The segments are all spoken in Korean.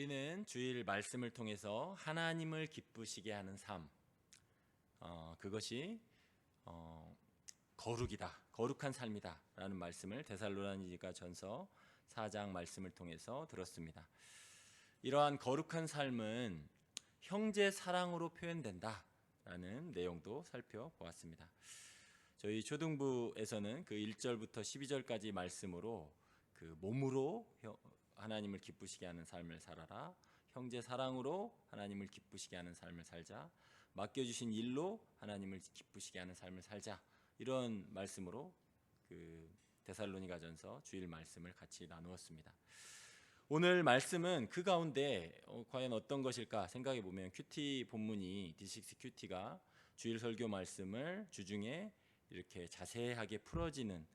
우리는 주일 말씀을 통해서 하나님을 기쁘시게 하는 삶, 그것이 거룩이다, 거룩한 삶이다 라는 말씀을 데살로니가 전서 4장 말씀을 통해서 들었습니다. 이러한 거룩한 삶은 형제 사랑으로 표현된다 라는 내용도 살펴보았습니다. 저희 초등부에서는 그 1절부터 12절까지 말씀으로 그 몸으로 하나님을 기쁘시게 하는 삶을 살아라, 형제 사랑으로 하나님을 기쁘시게 하는 삶을 살자, 맡겨주신 일로 하나님을 기쁘시게 하는 삶을 살자, 이런 말씀으로 그 데살로니가전서 주일 말씀을 같이 나누었습니다. 오늘 말씀은 그 가운데 과연 어떤 것일까 생각해 보면 큐티 본문이 D6 큐티가 주일 설교 말씀을 주중에 이렇게 자세하게 풀어주는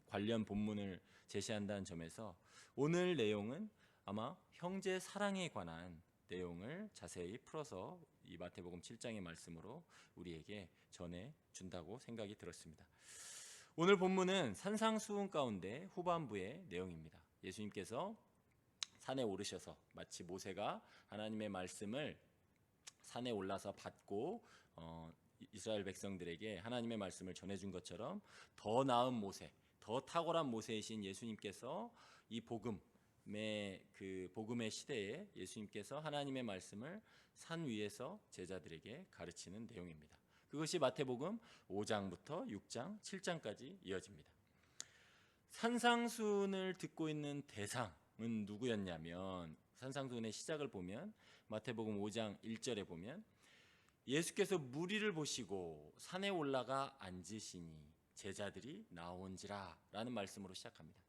관련 본문을 제시한다는 점에서 오늘 내용은 아마 형제 사랑에 관한 내용을 자세히 풀어서 이 마태복음 7장의 말씀으로 우리에게 전해준다고 생각이 들었습니다. 오늘 본문은 산상수훈 가운데 후반부의 내용입니다. 예수님께서 산에 오르셔서 마치 모세가 하나님의 말씀을 산에 올라서 받고 이스라엘 백성들에게 하나님의 말씀을 전해준 것처럼 더 나은 모세, 더 탁월한 모세이신 예수님께서 이 복음의 시대에 예수님께서 하나님의 말씀을 산 위에서 제자들에게 가르치는 내용입니다. 그것이 마태복음 5장부터 6장, 7장까지 이어집니다. 산상수훈을 듣고 있는 대상은 누구였냐면, 산상수훈의 시작을 보면 마태복음 5장 1절에 보면 예수께서 무리를 보시고 산에 올라가 앉으시니 제자들이 나온지라 라는 말씀으로 시작합니다.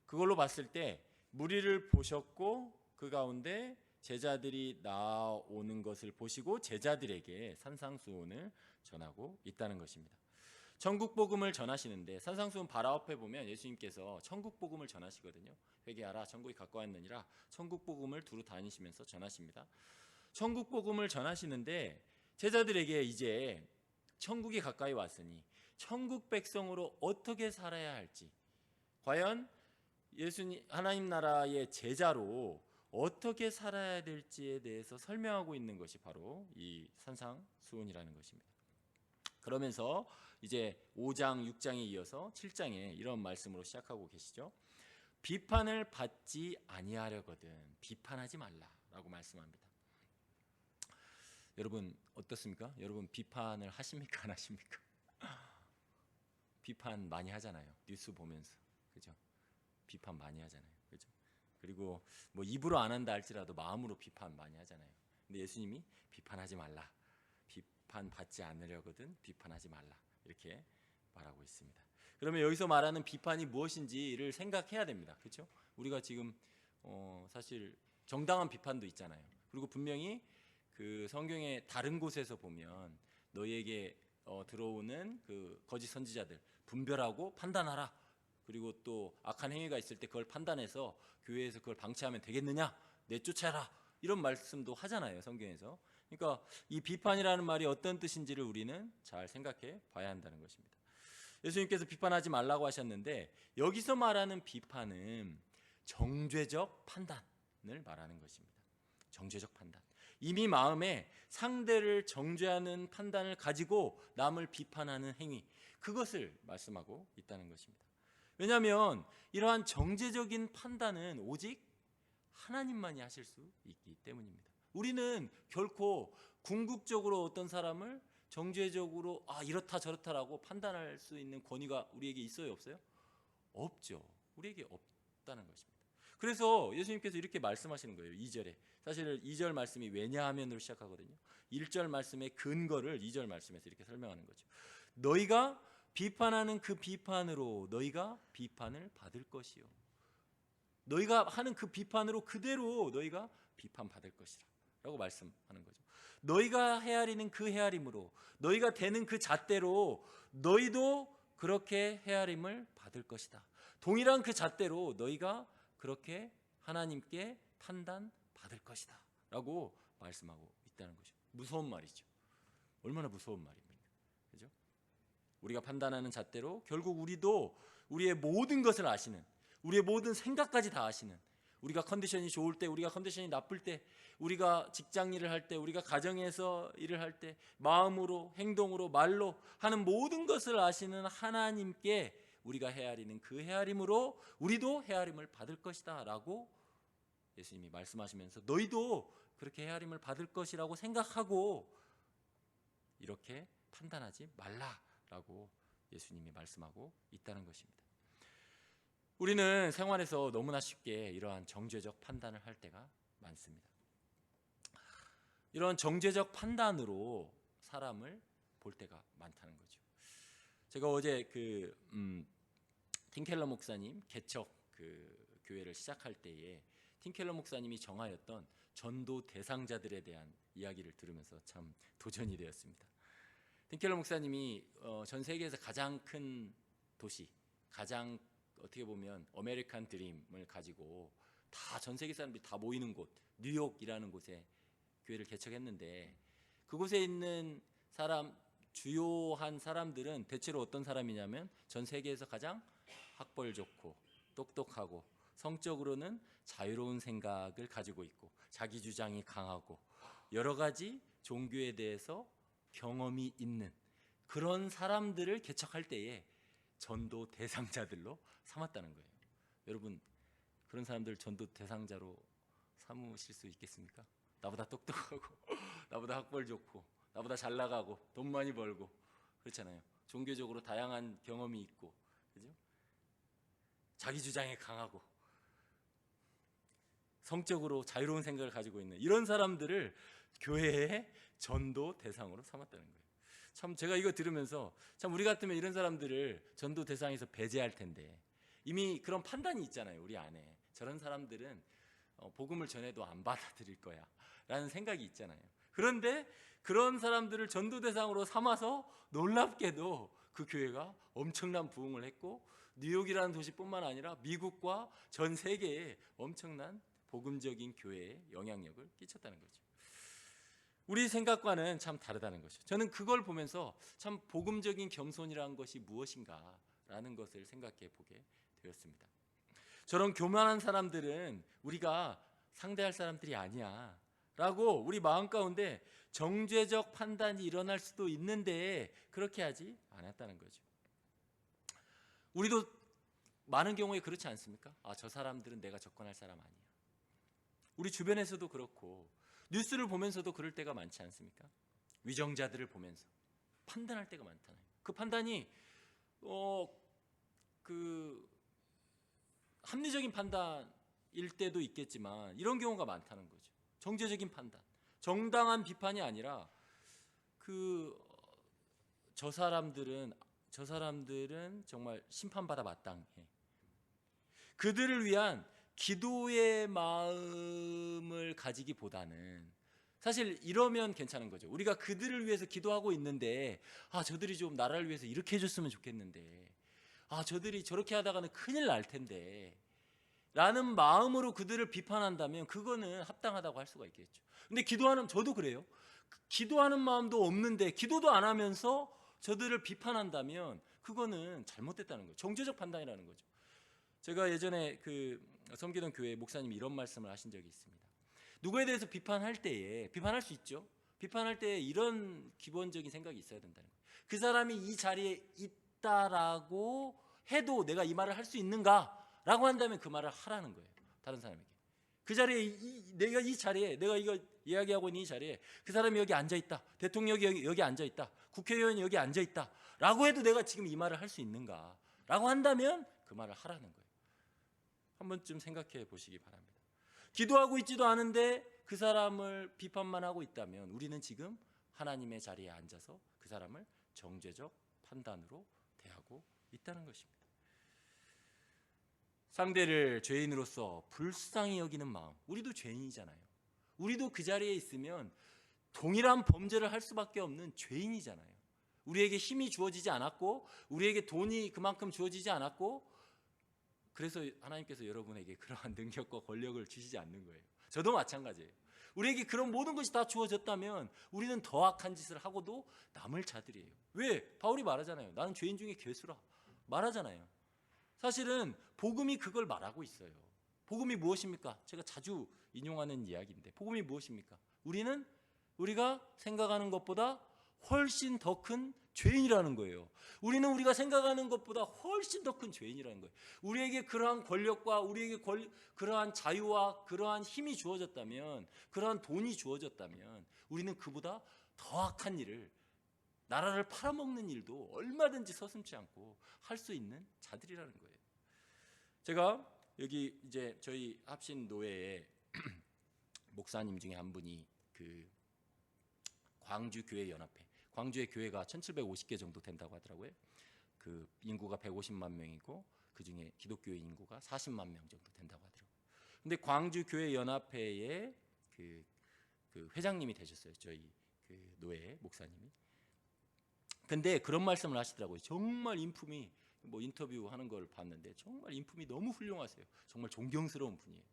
그걸로 봤을 때 무리를 보셨고 그 가운데 제자들이 나오는 것을 보시고 제자들에게 산상수훈을 전하고 있다는 것입니다. 천국복음을 전하시는데 산상수훈 바로 앞에 보면 예수님께서 천국복음을 전하시거든요. 회개하라, 천국이 가까웠느니라, 천국복음을 두루 다니시면서 전하십니다. 천국복음을 전하시는데 제자들에게 이제 천국이 가까이 왔으니 천국 백성으로 어떻게 살아야 할지, 과연 예수님 하나님 나라의 제자로 어떻게 살아야 될지에 대해서 설명하고 있는 것이 바로 이 산상수훈이라는 것입니다. 그러면서 이제 5장, 6장에 이어서 7장에 이런 말씀으로 시작하고 계시죠. 비판을 받지 아니하려거든 비판하지 말라라고 말씀합니다. 여러분 어떻습니까? 여러분 비판을 하십니까? 안 하십니까? 비판 많이 하잖아요. 뉴스 보면서. 그죠? 비판 많이 하잖아요. 그죠? 그리고 뭐 입으로 안 한다 할지라도 마음으로 비판 많이 하잖아요. 근데 예수님이 비판하지 말라, 비판 받지 않으려거든 비판하지 말라, 이렇게 말하고 있습니다. 그러면 여기서 말하는 비판이 무엇인지를 생각해야 됩니다. 그렇죠? 우리가 지금 사실 정당한 비판도 있잖아요. 그리고 분명히 그 성경의 다른 곳에서 보면 너희에게 들어오는 그 거짓 선지자들 분별하고 판단하라, 그리고 또 악한 행위가 있을 때 그걸 판단해서 교회에서 그걸 방치하면 되겠느냐, 내쫓아라, 이런 말씀도 하잖아요, 성경에서. 그러니까 이 비판이라는 말이 어떤 뜻인지를 우리는 잘 생각해 봐야 한다는 것입니다. 예수님께서 비판하지 말라고 하셨는데 여기서 말하는 비판은 정죄적 판단을 말하는 것입니다. 정죄적 판단. 이미 마음에 상대를 정죄하는 판단을 가지고 남을 비판하는 행위, 그것을 말씀하고 있다는 것입니다. 왜냐하면 이러한 정죄적인 판단은 오직 하나님만이 하실 수 있기 때문입니다. 우리는 결코 궁극적으로 어떤 사람을 정죄적으로 이렇다 저렇다라고 판단할 수 있는 권위가 우리에게 있어요, 없어요? 없죠. 우리에게 없다는 것입니다. 그래서 예수님께서 이렇게 말씀하시는 거예요. 2절에. 사실 2절 말씀이 왜냐하면으로 시작하거든요. 1절 말씀의 근거를 2절 말씀에서 이렇게 설명하는 거죠. 너희가 비판하는 그 비판으로 너희가 비판을 받을 것이요, 너희가 하는 그 비판으로 그대로 너희가 비판받을 것이라 라고 말씀하는 거죠. 너희가 헤아리는 그 헤아림으로, 너희가 되는 그 잣대로 너희도 그렇게 헤아림을 받을 것이다. 동일한 그 잣대로 너희가 그렇게 하나님께 판단받을 것이다 라고 말씀하고 있다는 것이죠. 무서운 말이죠. 얼마나 무서운 말입니까? 그죠? 우리가 판단하는 잣대로 결국 우리도 우리의 모든 것을 아시는, 우리의 모든 생각까지 다 아시는, 우리가 컨디션이 좋을 때, 우리가 컨디션이 나쁠 때, 우리가 직장 일을 할 때, 우리가 가정에서 일을 할 때, 마음으로, 행동으로, 말로 하는 모든 것을 아시는 하나님께 우리가 헤아리는 그 헤아림으로 우리도 헤아림을 받을 것이다 라고 예수님이 말씀하시면서 너희도 그렇게 헤아림을 받을 것이라고 생각하고 이렇게 판단하지 말라라고 예수님이 말씀하고 있다는 것입니다. 우리는 생활에서 너무나 쉽게 이러한 정죄적 판단을 할 때가 많습니다. 이런 정죄적 판단으로 사람을 볼 때가 많다는 거죠. 제가 어제 팀켈러 목사님 개척 교회를 시작할 때에 팀켈러 목사님이 정하였던 전도 대상자들에 대한 이야기를 들으면서 참 도전이 되었습니다. 팀켈러 목사님이 전 세계에서 가장 큰 도시, 가장 어떻게 보면 아메리칸 드림을 가지고 다 전 세계 사람들이 다 모이는 곳, 뉴욕이라는 곳에 교회를 개척했는데 그곳에 있는 주요한 사람들은 대체로 어떤 사람이냐면 전 세계에서 가장 학벌 좋고 똑똑하고 성적으로는 자유로운 생각을 가지고 있고 자기 주장이 강하고 여러 가지 종교에 대해서 경험이 있는 그런 사람들을 개척할 때에 전도 대상자들로 삼았다는 거예요. 여러분 그런 사람들 전도 대상자로 삼으실 수 있겠습니까? 나보다 똑똑하고 나보다 학벌 좋고 나보다 잘 나가고 돈 많이 벌고 그렇잖아요. 종교적으로 다양한 경험이 있고 그죠? 자기 주장에 강하고 성적으로 자유로운 생각을 가지고 있는 이런 사람들을 교회의 전도 대상으로 삼았다는 거예요. 참 제가 이거 들으면서 참 우리 같으면 이런 사람들을 전도 대상에서 배제할 텐데 이미 그런 판단이 있잖아요. 우리 안에 저런 사람들은 복음을 전해도 안 받아들일 거야 라는 생각이 있잖아요. 그런데 그런 사람들을 전도 대상으로 삼아서 놀랍게도 그 교회가 엄청난 부흥을 했고 뉴욕이라는 도시뿐만 아니라 미국과 전 세계에 엄청난 복음적인 교회에 영향력을 끼쳤다는 거죠. 우리 생각과는 참 다르다는 것이죠. 저는 그걸 보면서 참 복음적인 겸손이라는 것이 무엇인가라는 것을 생각해 보게 되었습니다. 저런 교만한 사람들은 우리가 상대할 사람들이 아니야 라고 우리 마음 가운데 정죄적 판단이 일어날 수도 있는데 그렇게 하지 않았다는 거죠. 우리도 많은 경우에 그렇지 않습니까? 저 사람들은 내가 접근할 사람 아니야. 우리 주변에서도 그렇고 뉴스를 보면서도 그럴 때가 많지 않습니까? 위정자들을 보면서 판단할 때가 많잖아요. 그 판단이 합리적인 판단일 때도 있겠지만 이런 경우가 많다는 거죠. 정죄적인 판단, 정당한 비판이 아니라 저 사람들은 정말 심판받아 마땅해. 그들을 위한 기도의 마음을 가지기보다는 사실 이러면 괜찮은 거죠. 우리가 그들을 위해서 기도하고 있는데 저들이 좀 나라를 위해서 이렇게 해줬으면 좋겠는데 저들이 저렇게 하다가는 큰일 날 텐데 라는 마음으로 그들을 비판한다면 그거는 합당하다고 할 수가 있겠죠. 근데 저도 그래요. 기도하는 마음도 없는데 기도도 안 하면서 저들을 비판한다면 그거는 잘못됐다는 거죠. 정죄적 판단이라는 거죠. 제가 예전에 섬기던 교회 목사님이 이런 말씀을 하신 적이 있습니다. 누구에 대해서 비판할 때에 비판할 수 있죠. 비판할 때에 이런 기본적인 생각이 있어야 된다는 거예요. 그 사람이 이 자리에 있다라고 해도 내가 이 말을 할 수 있는가라고 한다면 그 말을 하라는 거예요. 다른 사람에게. 그 자리에 내가 이거 이야기하고 있는 이 자리에 그 사람이 여기 앉아 있다. 대통령이 여기 앉아 있다. 국회의원이 여기 앉아 있다. 라고 해도 내가 지금 이 말을 할 수 있는가라고 한다면 그 말을 하라는 거예요. 한 번쯤 생각해 보시기 바랍니다. 기도하고 있지도 않은데 그 사람을 비판만 하고 있다면 우리는 지금 하나님의 자리에 앉아서 그 사람을 정죄적 판단으로 대하고 있다는 것입니다. 상대를 죄인으로서 불쌍히 여기는 마음, 우리도 죄인이잖아요. 우리도 그 자리에 있으면 동일한 범죄를 할 수밖에 없는 죄인이잖아요. 우리에게 힘이 주어지지 않았고 우리에게 돈이 그만큼 주어지지 않았고 그래서 하나님께서 여러분에게 그러한 능력과 권력을 주시지 않는 거예요. 저도 마찬가지예요. 우리에게 그런 모든 것이 다 주어졌다면 우리는 더 악한 짓을 하고도 남을 자들이에요. 왜? 바울이 말하잖아요. 나는 죄인 중에 괴수라 말하잖아요. 사실은 복음이 그걸 말하고 있어요. 복음이 무엇입니까? 제가 자주 인용하는 이야기인데 복음이 무엇입니까? 우리가 생각하는 것보다 훨씬 더 큰 죄인이라는 거예요. 우리가 생각하는 것보다 훨씬 더 큰 죄인이라는 거예요. 우리에게 그러한 권력과 우리에게 그러한 자유와 그러한 힘이 주어졌다면, 그러한 돈이 주어졌다면 우리는 그보다 더 악한 일을, 나라를 팔아먹는 일도 얼마든지 서슴지 않고 할 수 있는 자들이라는 거예요. 제가 여기 이제 저희 합신 노회에 목사님 중에 한 분이 그 광주 교회 연합회, 광주의 교회가 1750개 정도 된다고 하더라고요. 그 인구가 150만 명이고 그 중에 기독교의 인구가 40만 명 정도 된다고 하더라고요. 근데 광주 교회 연합회의 그 회장님이 되셨어요. 저희 그 노회 목사님이. 근데 그런 말씀을 하시더라고요. 정말 인품이, 뭐 인터뷰하는 걸 봤는데 정말 인품이 너무 훌륭하세요. 정말 존경스러운 분이에요.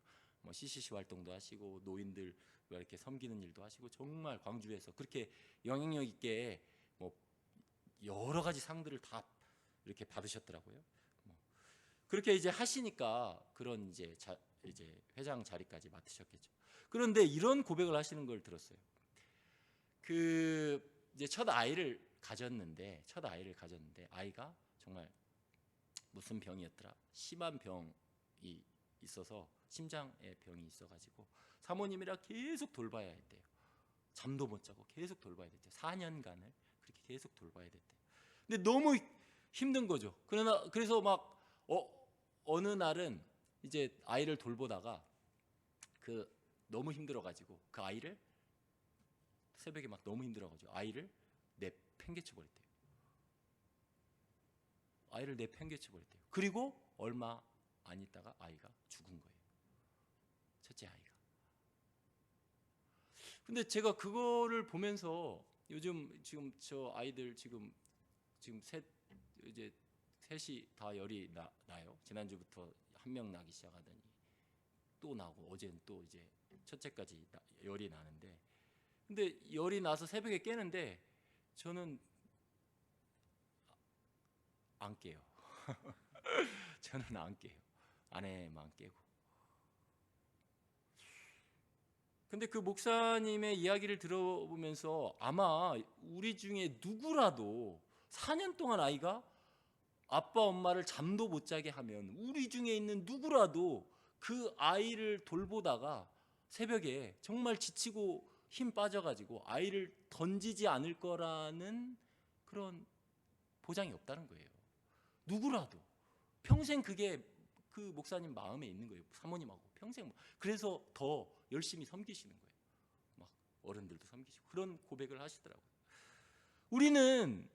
뭐 CCC 활동도 하시고 노인들 이렇게 섬기는 일도 하시고 정말 광주에서 그렇게 영향력 있게 뭐 여러 가지 상들을 다 이렇게 받으셨더라고요. 뭐 그렇게 이제 하시니까 그런 이제 회장 자리까지 맡으셨겠죠. 그런데 이런 고백을 하시는 걸 들었어요. 그 이제 첫 아이를 가졌는데 아이가 정말 무슨 병이었더라? 심한 병이 있어서 심장에 병이 있어가지고 사모님이랑 계속 돌봐야 했대요. 잠도 못 자고 계속 돌봐야 됐대요. 4년간을 그렇게 계속 돌봐야 됐대요. 근데 너무 힘든 거죠. 그래서 막 어느 날은 이제 아이를 돌보다가 그 너무 힘들어가지고 그 아이를 새벽에 막 너무 힘들어가지고 아이를 내팽개쳐 버렸대요. 아이를 내팽개쳐 버렸대요. 그리고 얼마 안 있다가 아이가 죽은 거예요. 첫째 아이가. 근데 제가 그거를 보면서 요즘 지금 저 아이들 지금 이제 셋이 다 열이 나요. 지난주부터 한 명 나기 시작하더니 또 나고 어제는 또 이제 첫째까지 열이 나는데, 근데 열이 나서 새벽에 깨는데 저는 안 깨요. 저는 안 깨요. 아내만 깨고. 근데 그 목사님의 이야기를 들어보면서 아마 우리 중에 누구라도 4년 동안 아이가 아빠 엄마를 잠도 못 자게 하면 우리 중에 있는 누구라도 그 아이를 돌보다가 새벽에 정말 지치고 힘 빠져가지고 아이를 던지지 않을 거라는 그런 보장이 없다는 거예요. 누구라도 평생 그게 그 목사님 마음에 있는 거예요. 사모님하고 평생. 그래서 더 열심히 섬기시는 거예요. 막 어른들도 섬기시고 그런 고백을 하시더라고요. 우리는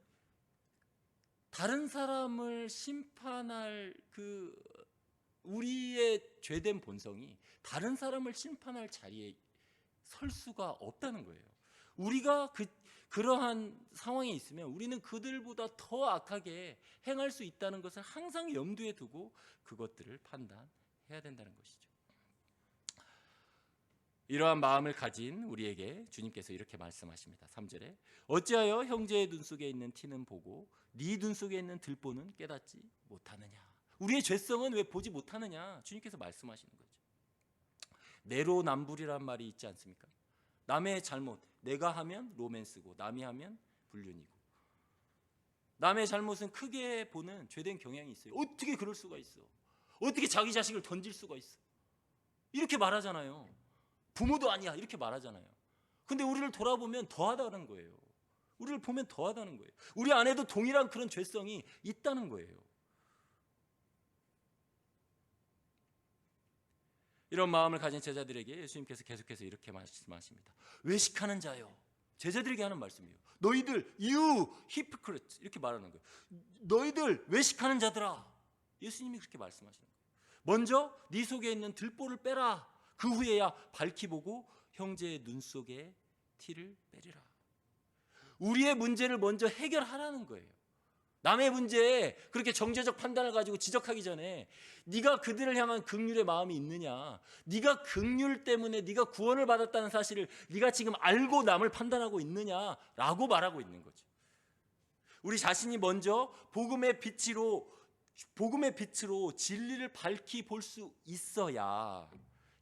다른 사람을 심판할 그 우리의 죄된 본성이 다른 사람을 심판할 자리에 설 수가 없다는 거예요. 우리가 그러한 상황에 있으면 우리는 그들보다 더 악하게 행할 수 있다는 것을 항상 염두에 두고 그것들을 판단해야 된다는 것이죠. 이러한 마음을 가진 우리에게 주님께서 이렇게 말씀하십니다. 3절에 어찌하여 형제의 눈 속에 있는 티는 보고 네 눈 속에 있는 들보는 깨닫지 못하느냐. 우리의 죄성은 왜 보지 못하느냐. 주님께서 말씀하시는 거죠. 내로남불이란 말이 있지 않습니까? 남의 잘못, 내가 하면 로맨스고 남이 하면 불륜이고, 남의 잘못은 크게 보는 죄된 경향이 있어요. 어떻게 그럴 수가 있어? 어떻게 자기 자식을 던질 수가 있어? 이렇게 말하잖아요. 부모도 아니야 이렇게 말하잖아요. 근데 우리를 돌아보면 더하다는 거예요. 우리를 보면 더하다는 거예요. 우리 안에도 동일한 그런 죄성이 있다는 거예요. 이런 마음을 가진 제자들에게 예수님께서 계속해서 이렇게 말씀하십니다. 외식하는 자요. 제자들에게 하는 말씀이에요. 너희들 you hypocrite 이렇게 말하는 거예요. 너희들 외식하는 자들아. 예수님이 그렇게 말씀하시는 거예요. 먼저 네 속에 있는 들보를 빼라. 그 후에야 밝히 보고 형제의 눈 속에 티를 빼리라. 우리의 문제를 먼저 해결하라는 거예요. 남의 문제에 그렇게 정죄적 판단을 가지고 지적하기 전에 네가 그들을 향한 긍휼의 마음이 있느냐, 네가 긍휼 때문에 네가 구원을 받았다는 사실을 네가 지금 알고 남을 판단하고 있느냐라고 말하고 있는 거죠. 우리 자신이 먼저 복음의 빛으로 복음의 빛으로 진리를 밝히 볼 수 있어야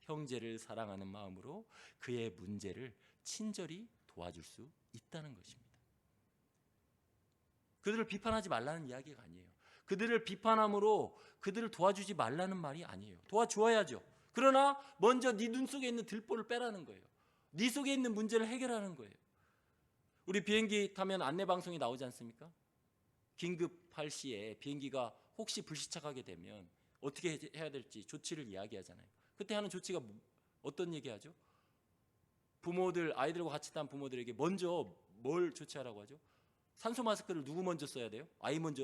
형제를 사랑하는 마음으로 그의 문제를 친절히 도와줄 수 있다는 것입니다. 그들을 비판하지 말라는 이야기가 아니에요. 그들을 비판함으로 그들을 도와주지 말라는 말이 아니에요. 도와주어야죠. 그러나 먼저 네 눈 속에 있는 들보를 빼라는 거예요. 네 속에 있는 문제를 해결하는 거예요. 우리 비행기 타면 안내방송이 나오지 않습니까? 긴급할 시에 비행기가 혹시 불시착하게 되면 어떻게 해야 될지 조치를 이야기하잖아요. 그때 하는 조치가 어떤 얘기하죠? 부모들, 아이들과 같이 탄 부모들에게 먼저 뭘 조치하라고 하죠? 산소 마스크를 누구 먼저 써야 돼요?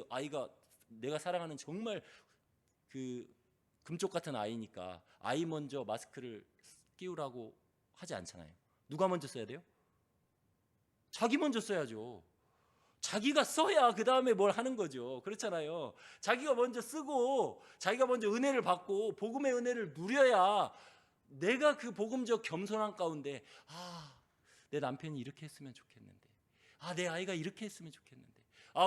아이가 내가 사랑하는 정말 그 금쪽 같은 아이니까 아이 먼저 마스크를 끼우라고 하지 않잖아요. 누가 먼저 써야 돼요? 자기 먼저 써야죠. 자기가 써야 그 다음에 뭘 하는 거죠. 그렇잖아요. 자기가 먼저 쓰고 자기가 먼저 은혜를 받고 복음의 은혜를 누려야 내가 그 복음적 겸손한 가운데 내 남편이 이렇게 했으면 좋겠는데, 내 아이가 이렇게 했으면 좋겠는데,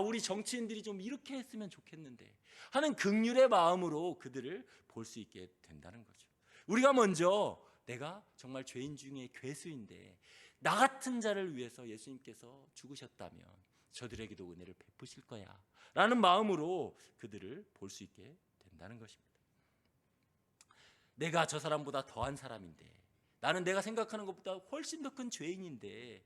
우리 정치인들이 좀 이렇게 했으면 좋겠는데 하는 긍휼의 마음으로 그들을 볼 수 있게 된다는 거죠. 우리가 먼저 내가 정말 죄인 중에 괴수인데 나 같은 자를 위해서 예수님께서 죽으셨다면 저들에게도 은혜를 베푸실 거야 라는 마음으로 그들을 볼 수 있게 된다는 것입니다. 내가 저 사람보다 더한 사람인데, 나는 내가 생각하는 것보다 훨씬 더 큰 죄인인데,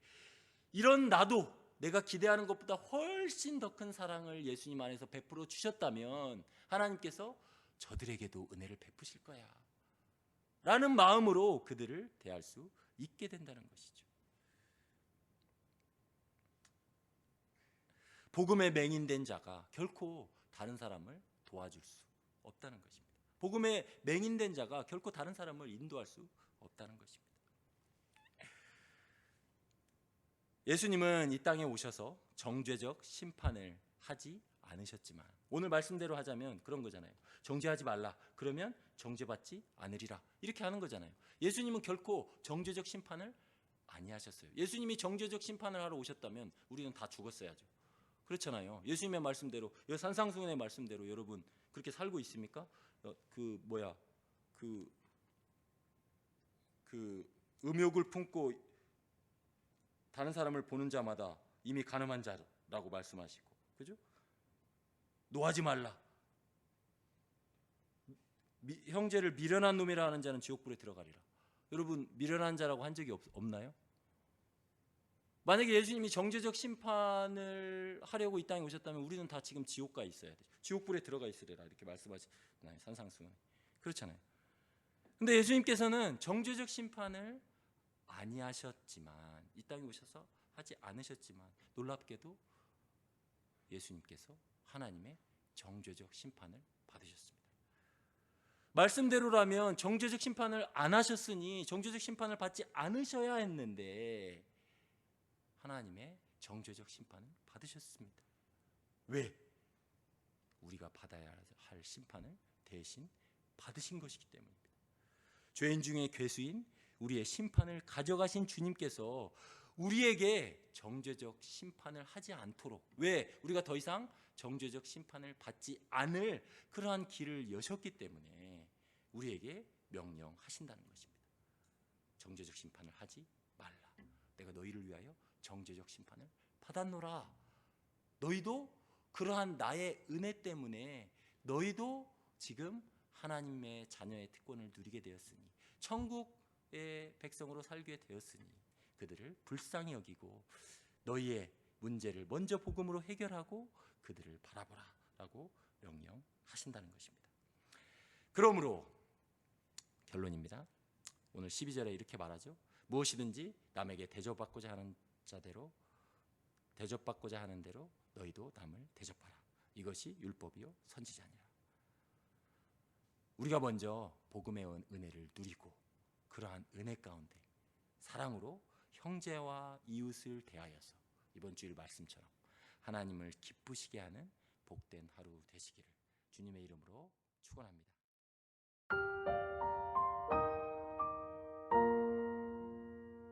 이런 나도 내가 기대하는 것보다 훨씬 더 큰 사랑을 예수님 안에서 베풀어 주셨다면 하나님께서 저들에게도 은혜를 베푸실 거야 라는 마음으로 그들을 대할 수 있게 된다는 것이죠. 복음에 맹인된 자가 결코 다른 사람을 도와줄 수 없다는 것입니다. 복음에 맹인된 자가 결코 다른 사람을 인도할 수 없다는 것입니다. 예수님은 이 땅에 오셔서 정죄적 심판을 하지 않으셨지만, 오늘 말씀대로 하자면 그런 거잖아요. 정죄하지 말라. 그러면 정죄받지 않으리라. 이렇게 하는 거잖아요. 예수님은 결코 정죄적 심판을 아니하셨어요. 예수님이 정죄적 심판을 하러 오셨다면 우리는 다 죽었어야죠. 그렇잖아요. 예수님의 말씀대로, 산상수훈의 말씀대로 여러분 그렇게 살고 있습니까? 음욕을 품고 다른 사람을 보는 자마다 이미 가늠한 자라고 말씀하시고, 그죠? 노하지 말라. 형제를 미련한 놈이라 하는 자는 지옥불에 들어가리라. 여러분 미련한 자라고 한 적이 없나요? 만약에 예수님이 정죄적 심판을 하려고 이 땅에 오셨다면 우리는 다 지금 지옥가에 있어야 돼요. 지옥불에 들어가 있으리라 이렇게 말씀하시나요? 산상수훈. 그렇잖아요. 근데 예수님께서는 정죄적 심판을 아니하셨지만, 이 땅에 오셔서 하지 않으셨지만, 놀랍게도 예수님께서 하나님의 정죄적 심판을 받으셨습니다. 말씀대로라면 정죄적 심판을 안 하셨으니 정죄적 심판을 받지 않으셔야 했는데 하나님의 정죄적 심판을 받으셨습니다. 왜? 우리가 받아야 할 심판을 대신 받으신 것이기 때문입니다. 죄인 중에 괴수인 우리의 심판을 가져가신 주님께서 우리에게 정죄적 심판을 하지 않도록, 왜? 우리가 더 이상 정죄적 심판을 받지 않을 그러한 길을 여셨기 때문에 우리에게 명령하신다는 것입니다. 정죄적 심판을 하지 말라. 내가 너희를 위하여 정죄적 심판을 받았노라. 너희도 그러한 나의 은혜 때문에 너희도 지금 하나님의 자녀의 특권을 누리게 되었으니, 천국의 백성으로 살게 되었으니 그들을 불쌍히 여기고 너희의 문제를 먼저 복음으로 해결하고 그들을 바라보라 라고 명령하신다는 것입니다. 그러므로 결론입니다. 오늘 12절에 이렇게 말하죠. 무엇이든지 남에게 대접받고자 하는 대로 너희도 남을 대접하라. 이것이 율법이요 선지자니라. 우리가 먼저 복음의 은혜를 누리고 그러한 은혜 가운데 사랑으로 형제와 이웃을 대하여서 이번 주일 말씀처럼 하나님을 기쁘시게 하는 복된 하루 되시기를 주님의 이름으로 축원합니다.